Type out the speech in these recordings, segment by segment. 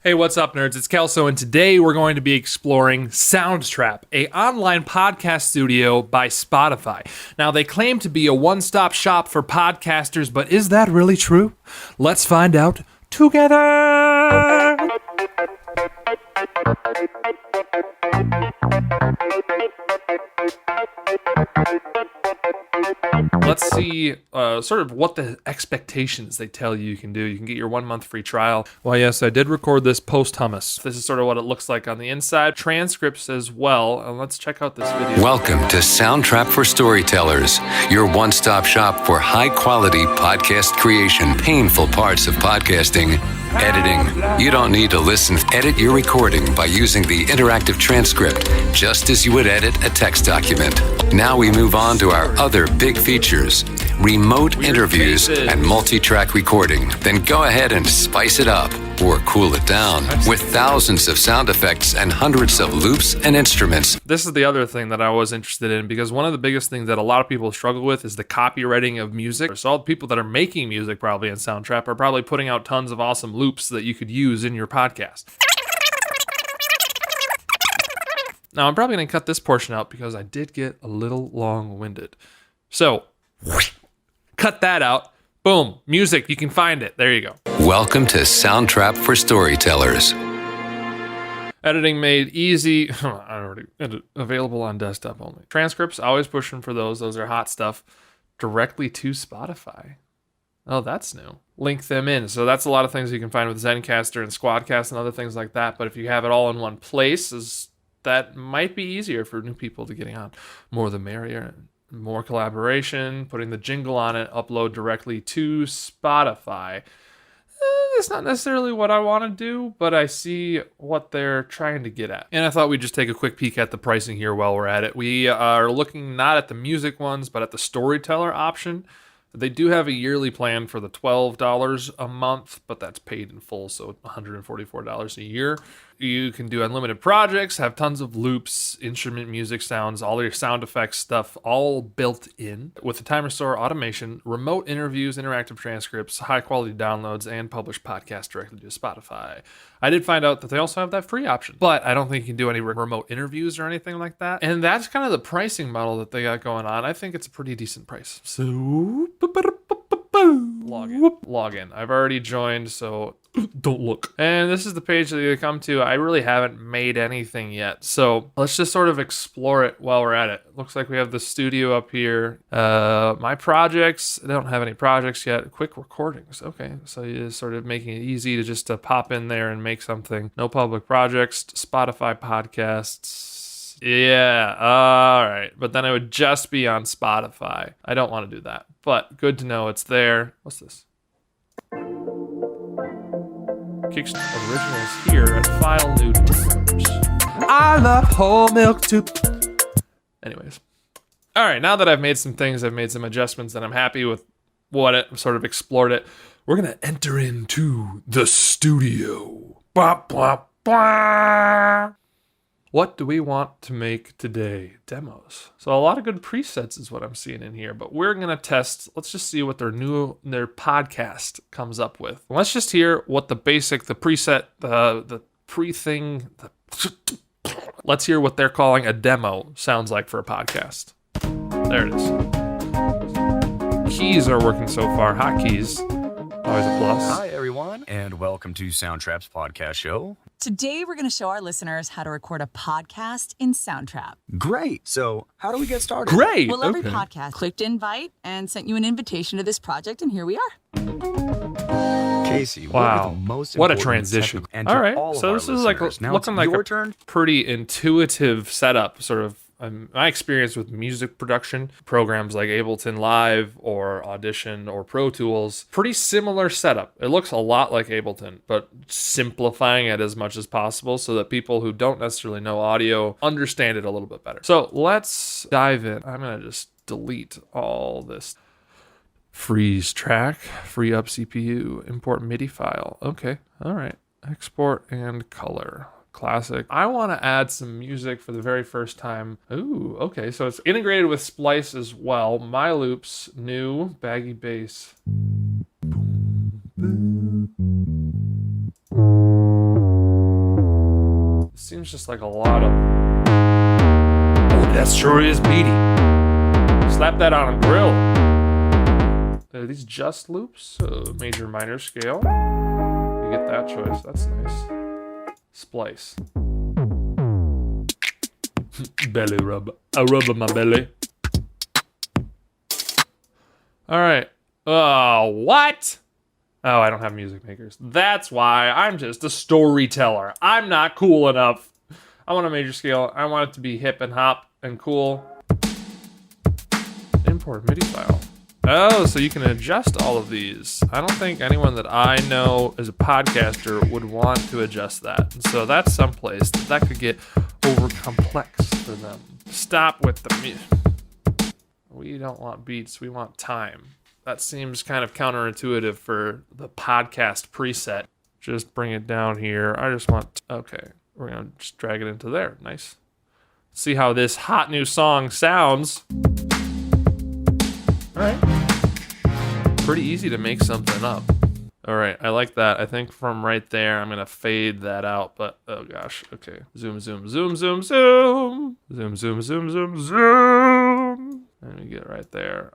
Hey, what's up, nerds? It's Kelso, and today we're going to be exploring Soundtrap, a online podcast studio by Spotify. Now, they claim to be a one-stop shop for podcasters, but is that really true? Let's find out together! Let's see sort of what the expectations they tell you can do. You can get your 1 month free trial. Well, yes, I did record this post-hummus. This is sort of what it looks like on the inside. Transcripts as well. And let's check out this video. Welcome to Soundtrap for Storytellers, your one-stop shop for high-quality podcast creation. Painful parts of podcasting. Editing. You don't need to listen. Edit your recording by using the interactive transcript, just as you would edit a text document. Now we move on to our other big features, remote interviews and multi-track recording. Then go ahead and spice it up or cool it down with thousands of sound effects and hundreds of loops and instruments. This is the other thing that I was interested in, because one of the biggest things that a lot of people struggle with is the copywriting of music. So all the people that are making music probably in Soundtrap are probably putting out tons of awesome loops that you could use in your podcast. Now, I'm probably going to cut this portion out because I did get a little long-winded. So, cut that out. Boom. Music. You can find it. There you go. Welcome to Soundtrap for Storytellers. Editing made easy. I already edit. Available on desktop only. Transcripts, always pushing for those. Those are hot stuff. Directly to Spotify. Oh, that's new. Link them in. So that's a lot of things you can find with Zencaster and Squadcast and other things like that. But if you have it all in one place, that might be easier for new people to getting on. More the merrier. More collaboration, putting the jingle on it, upload directly to Spotify. That's not necessarily what I want to do, but I see what they're trying to get at. And I thought we'd just take a quick peek at the pricing here while we're at it. We are looking not at the music ones, but at the storyteller option. They do have a yearly plan for the $12 a month, but that's paid in full, so $144 a year. You can do unlimited projects, have tons of loops, instrument music sounds, all your sound effects stuff, all built in. With the timer store automation, remote interviews, interactive transcripts, high-quality downloads, and publish podcasts directly to Spotify. I did find out that they also have that free option, but I don't think you can do any remote interviews or anything like that. And that's kind of the pricing model that they got going on. I think it's a pretty decent price. So, log in. I've already joined, so don't look. And this is the page that you come to. I really haven't made anything yet, so let's just sort of explore it while we're at it. Looks like we have the studio up here. My projects, I don't have any projects yet. Quick recordings. Okay, so you're just sort of making it easy to just pop in there and make something. No public projects, Spotify podcasts. Yeah, all right. But then it would just be on Spotify. I don't want to do that, but good to know it's there. What's this? Kickstarter originals here at File New Doors. I love whole milk too. Anyways. All right, now that I've made some things, I've made some adjustments, and I'm happy with what it sort of explored it, we're going to enter into the studio. Blah, blah, blah. What do we want to make today? Demos. So a lot of good presets is what I'm seeing in here, but we're going to test. Let's just see what their podcast comes up with. Let's just hear what the preset, the pre-thing, let's hear what they're calling a demo sounds like for a podcast. There it is. Keys are working so far. Hotkeys. Always a plus. Hi, everyone, and welcome to Soundtrap's podcast show. Today, we're going to show our listeners how to record a podcast in Soundtrap. Great. So, how do we get started? Great. Well, every podcast clicked invite and sent you an invitation to this project, and here we are. Casey, wow. What a transition. All right. So this is looking like a turn. Pretty intuitive setup, sort of. My experience with music production, programs like Ableton Live or Audition or Pro Tools, pretty similar setup. It looks a lot like Ableton, but simplifying it as much as possible so that people who don't necessarily know audio understand it a little bit better. So let's dive in. I'm going to just delete all this. Freeze track, free up CPU, import MIDI file. Okay, all right. Export and color. Classic. I want to add some music for the very first time. Ooh, okay. So it's integrated with Splice as well. My loops, new, baggy bass. seems just like a lot of... Oh, that sure is beaty. Slap that on a grill. Are these just loops? Major, minor scale. You get that choice. That's nice. Splice. Belly rub. I rub on my belly. All right. Oh, what? Oh, I don't have music makers. That's why I'm just a storyteller. I'm not cool enough. I want a major scale. I want it to be hip and hop and cool. Import MIDI file. Oh, so you can adjust all of these. I don't think anyone that I know as a podcaster would want to adjust that. And so that's someplace that could get over complex for them. Stop with the music. We don't want beats, we want time. That seems kind of counterintuitive for the podcast preset. Just bring it down here. I just want... Okay, we're going to just drag it into there. Nice. See how this hot new song sounds. All right. Pretty easy to make something up. All right, I like that. I think from right there, I'm going to fade that out, but oh gosh. Okay. Zoom, zoom, zoom, zoom, zoom. Zoom, zoom, zoom, zoom, zoom. Let me get right there.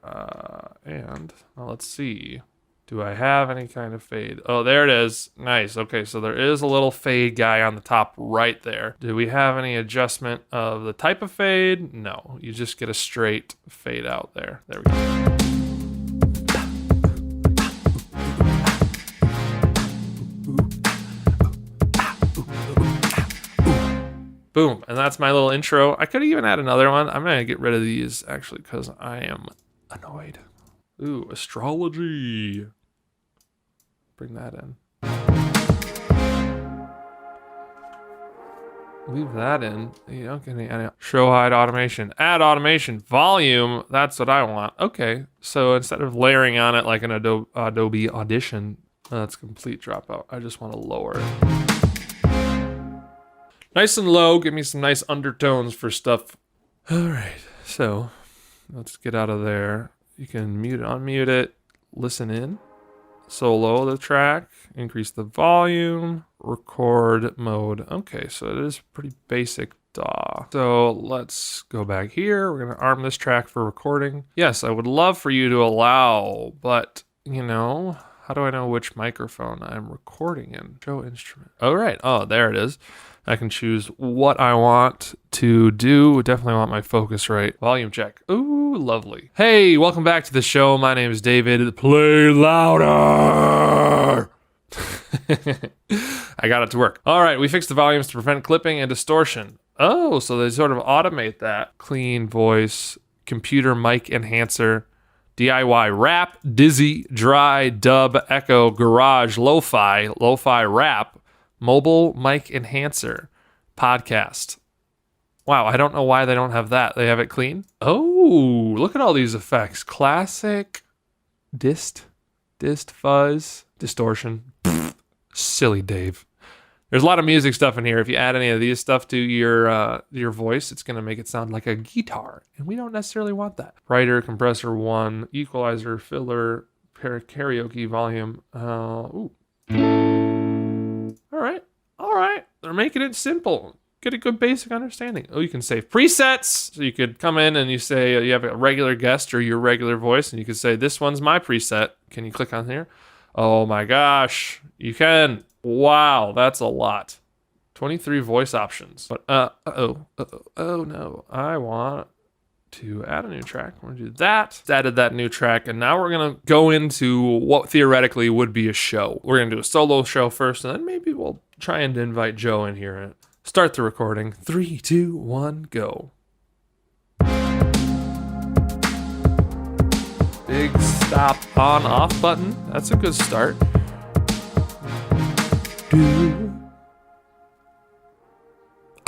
And well, let's see. Do I have any kind of fade? Oh, there it is. Nice. Okay, so there is a little fade guy on the top right there. Do we have any adjustment of the type of fade? No, you just get a straight fade out there. There we go. Boom, and that's my little intro. I could even add another one. I'm gonna get rid of these actually because I am annoyed. Ooh, astrology. Bring that in. Leave that in. You don't get any show hide automation. Add automation. Volume. That's what I want. Okay, so instead of layering on it like an Adobe Audition, that's complete dropout. I just want to lower it. Nice and low, give me some nice undertones for stuff. All right, so let's get out of there. You can mute it, unmute it, listen in, solo the track, increase the volume, record mode. Okay, so it is pretty basic DAW. So let's go back here. We're gonna arm this track for recording. Yes, I would love for you to allow, but you know, how do I know which microphone I'm recording in? Show instrument. All right, oh, there it is. I can choose what I want to do. Definitely want my focus right. Volume check. Ooh, lovely. Hey, welcome back to the show. My name is David. Play louder. I got it to work. All right, we fixed the volumes to prevent clipping and distortion. Oh, so they sort of automate that. Clean voice, computer mic enhancer, DIY rap, dizzy, dry, dub, echo, garage, lo-fi rap, mobile mic enhancer, podcast. Wow, I don't know why they don't have that. They have it clean. Oh, look at all these effects. Classic, dist, fuzz, distortion. Pfft, silly Dave. There's a lot of music stuff in here. If you add any of these stuff to your voice, it's going to make it sound like a guitar. And we don't necessarily want that. Writer, compressor 1, equalizer, filler, karaoke volume. Ooh. All right. They're making it simple. Get a good basic understanding. Oh, you can save presets. So you could come in and you say you have a regular guest or your regular voice, and you could say, this one's my preset. Can you click on here? Oh my gosh. You can. Wow, that's a lot. 23 voice options. But, oh no. I want to add a new track. We're going to do that. Added that new track, and now we're going to go into what theoretically would be a show. We're going to do a solo show first, and then maybe we'll try and invite Joe in here and start the recording. 3, 2, 1, go. Big stop on off button. That's a good start.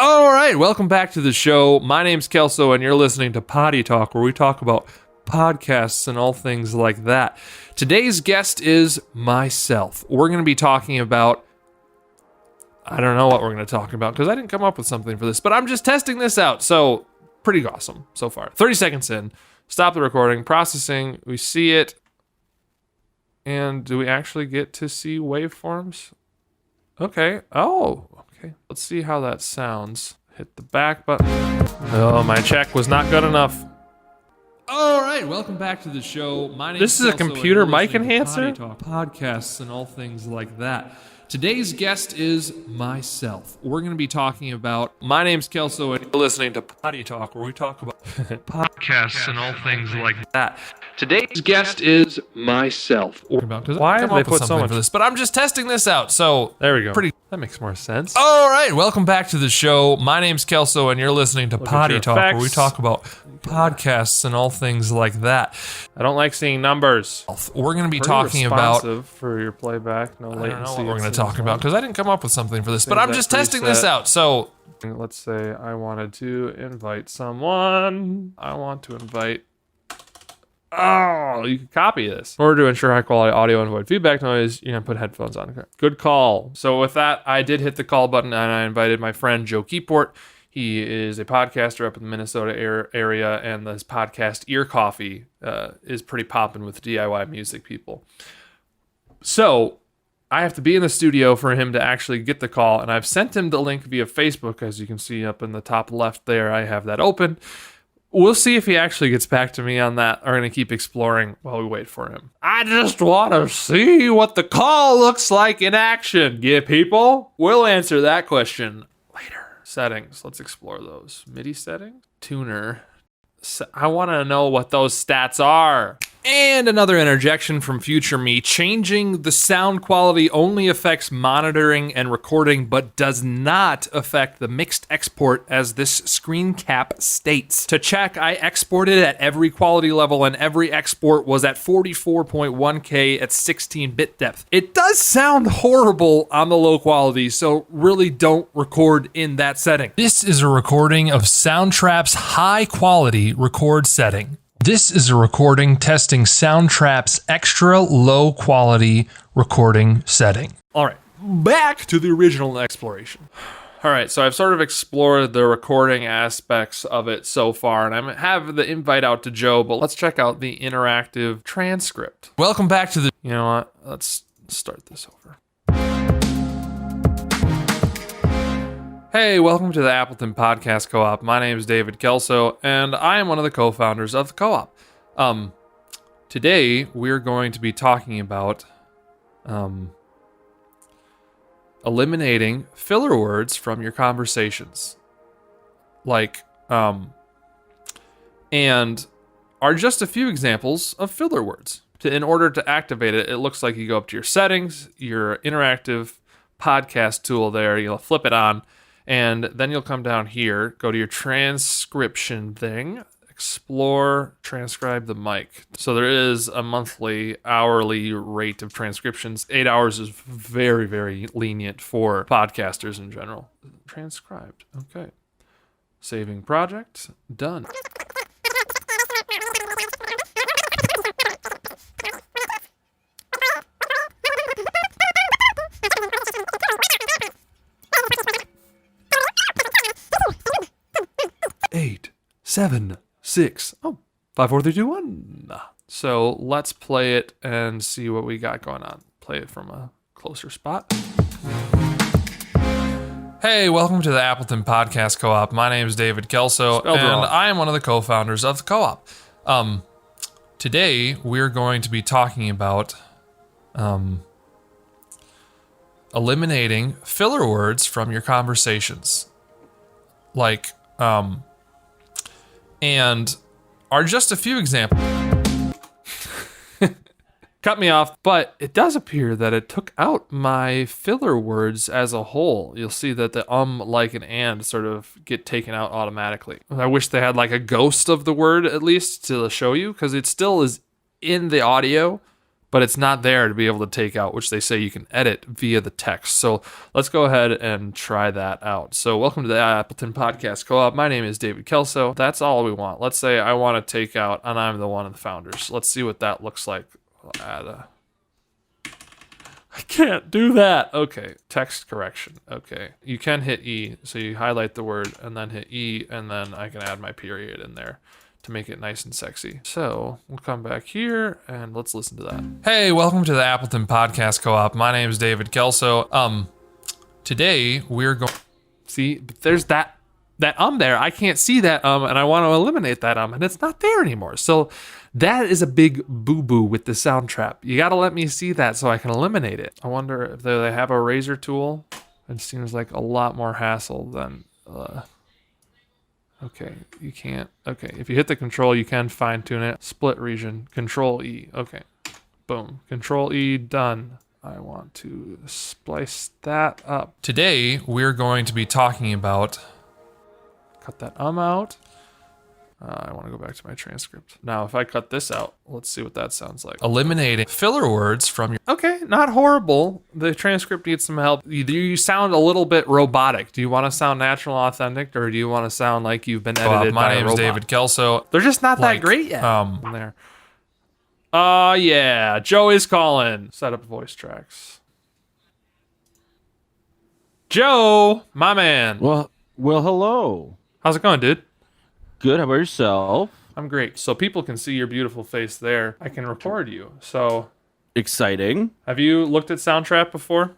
All right, welcome back to the show. My name's Kelso, and you're listening to Potty Talk, where we talk about podcasts and all things like that. Today's guest is myself. We're going to be talking about... I don't know what we're going to talk about, because I didn't come up with something for this, but I'm just testing this out, so pretty awesome so far. 30 seconds in, stop the recording, processing, we see it, and do we actually get to see waveforms? Okay, Okay, let's see how that sounds. Hit the back button. Oh, my check was not good enough. All right, welcome back to the show. My name This is a Kelso, and computer you're mic listening to enhancer? Potty Talk, podcasts, and all things like that. Today's guest is myself. We're going to be talking about. My name's Kelso, and you're listening to Potty Talk, where we talk about podcasts and all things like that. Today's guest is myself. Why have they put so much for this? But I'm just testing this out, so There we go. Pretty. That makes more sense. All right, welcome back to the show. My name's Kelso, and you're listening to at Potty your Talk, where we effects. talk about podcasts and all things like that. I don't like seeing numbers. We're going to be Pretty talking about. responsive for your playback. No I latency. don't know what we're it going to seems talk about like. because I didn't come up with something for this, but Save I'm that just testing this preset. out. So, Let's say I wanted to invite someone. I want to invite. Oh, you can copy this. In order to ensure high quality audio and avoid feedback noise, you're going to put headphones on. Okay. Good call. So with that, I did hit the call button and I invited my friend Joe Keyport. He is a podcaster up in the Minnesota area, and this podcast Ear Coffee is pretty popping with DIY music people. So I have to be in the studio for him to actually get the call, and I've sent him the link via Facebook. As you can see up in the top left there, I have that open. We'll see if he actually gets back to me on that. We're going to keep exploring while we wait for him. I just want to see what the call looks like in action. Yeah, people? We'll answer that question later. Settings. Let's explore those. MIDI settings? Tuner. I want to know what those stats are. And another interjection from future me. Changing the sound quality only affects monitoring and recording, but does not affect the mixed export, as this screen cap states. To check, I exported at every quality level, and every export was at 44.1K at 16-bit depth. It does sound horrible on the low quality, so really don't record in that setting. This is a recording of Soundtrap's high quality record setting. This is a recording testing Soundtrap's extra low quality recording setting. All right, back to the original exploration. All right, so I've sort of explored the recording aspects of it so far, and I have the invite out to Joe, but let's check out the interactive transcript. Welcome back to the. You know what? Let's start this over. Hey, welcome to the Appleton Podcast Co-op. My name is David Kelso, and I am one of the co-founders of the co-op. Today, we're going to be talking about eliminating filler words from your conversations. And are just a few examples of filler words. In order to activate it, it looks like you go up to your settings, your interactive podcast tool there, you'll flip it on, and then you'll come down here, go to your transcription thing, explore, transcribe the mic. So there is a monthly, hourly rate of transcriptions. 8 hours is very, very lenient for podcasters in general. Transcribed. Okay. Saving project. Done. Eight, 7, 6. Oh, 5, 4, 3, 2, 1. So let's play it and see what we got going on. Play it from a closer spot. Hey, welcome to the Appleton Podcast Co-op. My name is David Kelso, Spelled and wrong. I am one of the co-founders of the co-op. Today, we're going to be talking about eliminating filler words from your conversations. And are just a few examples. Cut me off, but it does appear that it took out my filler words as a whole. You'll see that the like, and and sort of get taken out automatically. I wish they had like a ghost of the word at least to show you, because it still is in the audio, but it's not there to be able to take out, which they say you can edit via the text. So let's go ahead and try that out. So welcome to the Appleton Podcast Co-op. My name is David Kelso. That's all we want. Let's say I want to take out, and I'm the one of the founders. Let's see what that looks like. I'll add I can't do that. Okay, text correction. Okay, you can hit E. So you highlight the word and then hit E, and then I can add my period in there to make it nice and sexy. So we'll come back here and let's listen to that. Hey, welcome to the Appleton Podcast Co-op. My name is David Kelso. Today, we're going... See, but there's that there. I can't see that and I want to eliminate that and it's not there anymore. So that is a big boo-boo with the Soundtrap. You got to let me see that so I can eliminate it. I wonder if they have a razor tool. It seems like a lot more hassle than... Okay, you can't... Okay, if you hit the control, you can fine-tune it. Split region, Control E. Okay, boom. Control E, done. I want to splice that up. Today, we're going to be talking about... Cut that out. I want to go back to my transcript. Now, if I cut this out, let's see what that sounds like. eliminating filler words from your... Okay, not horrible. The transcript needs some help. You sound a little bit robotic. Do you want to sound natural, authentic, or do you want to sound like you've been edited by My a name's robot? David Kelso. They're just not Like, that great yet. um, There. Yeah. Joe is calling. Set up voice tracks. Joe, my man. Well, hello. How's it going, dude? Good. How about yourself? I'm great. So people can see your beautiful face there. I can record you. So Exciting. have you looked at Soundtrap before?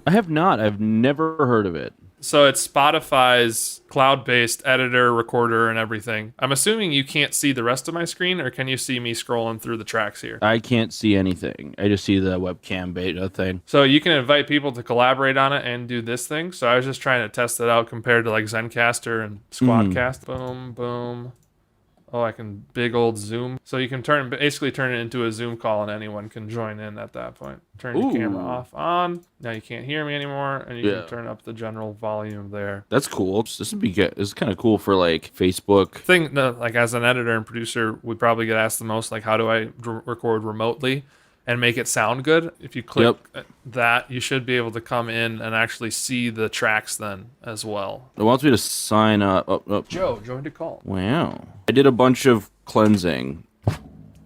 I have not. I've never heard of it. So it's Spotify's cloud-based editor, recorder, and everything. I'm assuming you can't see the rest of my screen, or can you see me scrolling through the tracks here? I can't see anything. I just see the webcam beta thing. So you can invite people to collaborate on it and do this thing. So I was just trying to test it out compared to like Zencaster and Squadcast. Boom, boom. Oh, I can big old zoom. So you can basically turn it into a Zoom call and anyone can join in at that point. Turn your camera off, on. Now you can't hear me anymore, and you can turn up the general volume there. That's cool. This would be good. This is kind of cool for like Facebook. Like as an editor and producer, we probably get asked the most, like, how do I record remotely and make it sound good? If you click that, you should be able to come in and actually see the tracks then as well. It wants me to sign up. Oh. Joe, joined a call. Wow. I did a bunch of cleansing.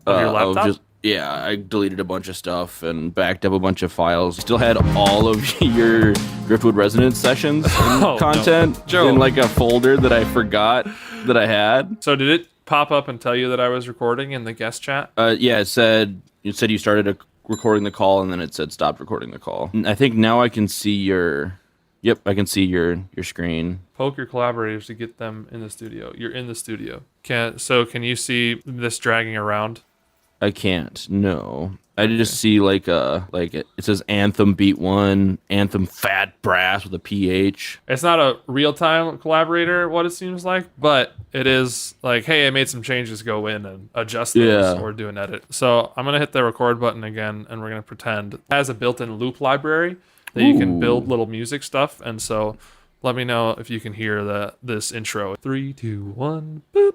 Of your laptop? I deleted a bunch of stuff and backed up a bunch of files. Still had all of your Driftwood Resonance sessions and content Joe. in like a folder that I forgot that I had. So did it pop up and tell you that I was recording in the guest chat? Yeah, it said you started recording the call, and then it said stopped recording the call. I think now I can see your... Yep, I can see your screen. Poke your collaborators to get them in the studio. You're in the studio. Can you see this dragging around? I can't. No. I just see it says Anthem Beat 1, Anthem Fat Brass with a PH. It's not a real-time collaborator, what it seems like, but it is like, hey, I made some changes, go in and adjust those or do an edit. So I'm going to hit the record button again, and we're going to pretend it has a built-in loop library that you can build little music stuff. And so let me know if you can hear this intro. 3, 2, 1, boop.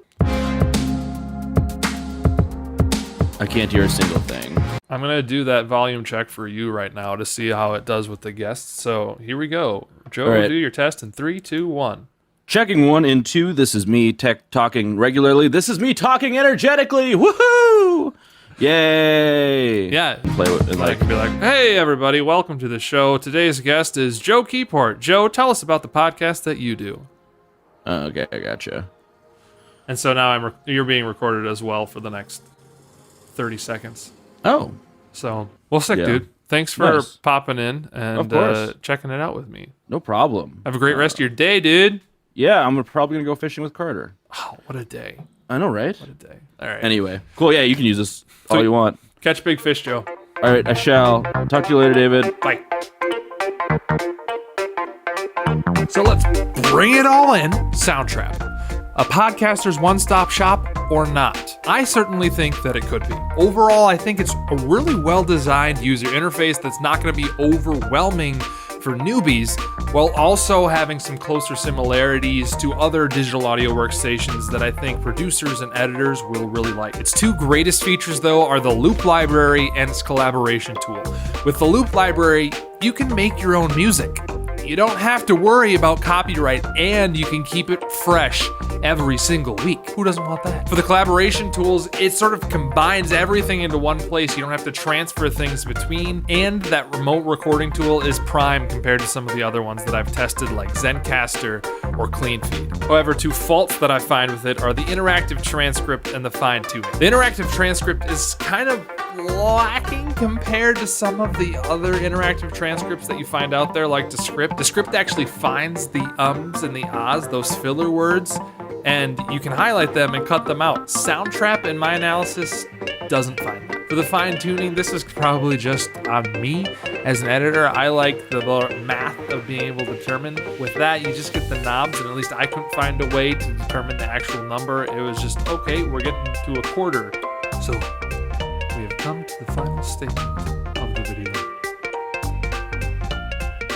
I can't hear a single thing. I'm going to do that volume check for you right now to see how it does with the guests. So here we go. Joe, All right. do your test in 3, 2, 1. Checking 1 and 2. This is me talking regularly. This is me talking energetically. Woohoo! Yay! Yeah. Play with it I can be like, hey, everybody, welcome to the show. Today's guest is Joe Keyport. Joe, tell us about the podcast that you do. Okay, I gotcha. And so now you're being recorded as well for the next 30 seconds. Oh. So, well, sick, Yeah. dude. Thanks for Nice. popping in and Of course. checking it out with me. No problem. Have a great rest of your day, dude. Yeah, I'm probably going to go fishing with Carter. Oh, what a day. I know, right? What a day. All right. Anyway. Cool, yeah, you can use this all Sweet. you want. Catch big fish, Joe. All right, I shall. Talk to you later, David. Bye. So let's bring it all in. Soundtrap. A podcaster's one-stop shop or not? I certainly think that it could be. Overall, I think it's a really well-designed user interface that's not going to be overwhelming for newbies, while also having some closer similarities to other digital audio workstations that I think producers and editors will really like. Its two greatest features, though, are the loop library and its collaboration tool. With the loop library, you can make your own music. You don't have to worry about copyright, and you can keep it fresh every single week. Who doesn't want that? For the collaboration tools, it sort of combines everything into one place. You don't have to transfer things between, and that remote recording tool is prime compared to some of the other ones that I've tested, like Zencaster or CleanFeed. However, two faults that I find with it are the interactive transcript and the fine-tuning. The interactive transcript is kind of lacking compared to some of the other interactive transcripts that you find out there, like Descript. Descript actually finds the ums and the ahs, those filler words, and you can highlight them and cut them out. Soundtrap, in my analysis, doesn't find that. For the fine tuning, this is probably just on me as an editor. I like the math of being able to determine. With that, you just get the knobs, and at least I couldn't find a way to determine the actual number. It was just, okay, we're getting to a quarter. So we have come to the final statement of the video.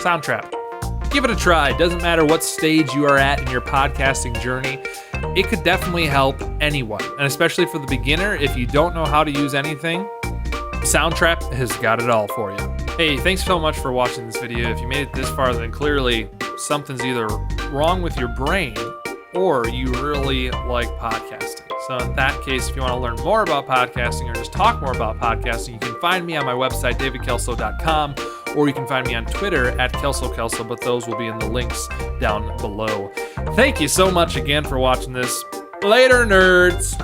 Soundtrap. Give it a try. Doesn't matter what stage you are at in your podcasting journey. It could definitely help anyone, and especially for the beginner. If you don't know how to use anything, Soundtrap has got it all for you. Hey, thanks so much for watching this video. If you made it this far, then clearly something's either wrong with your brain or you really like podcasting. So in that case, if you want to learn more about podcasting or just talk more about podcasting, you can find me on my website, davidkelso.com, or you can find me on Twitter at KelsoKelso, but those will be in the links down below. Thank you so much again for watching this. Later, nerds!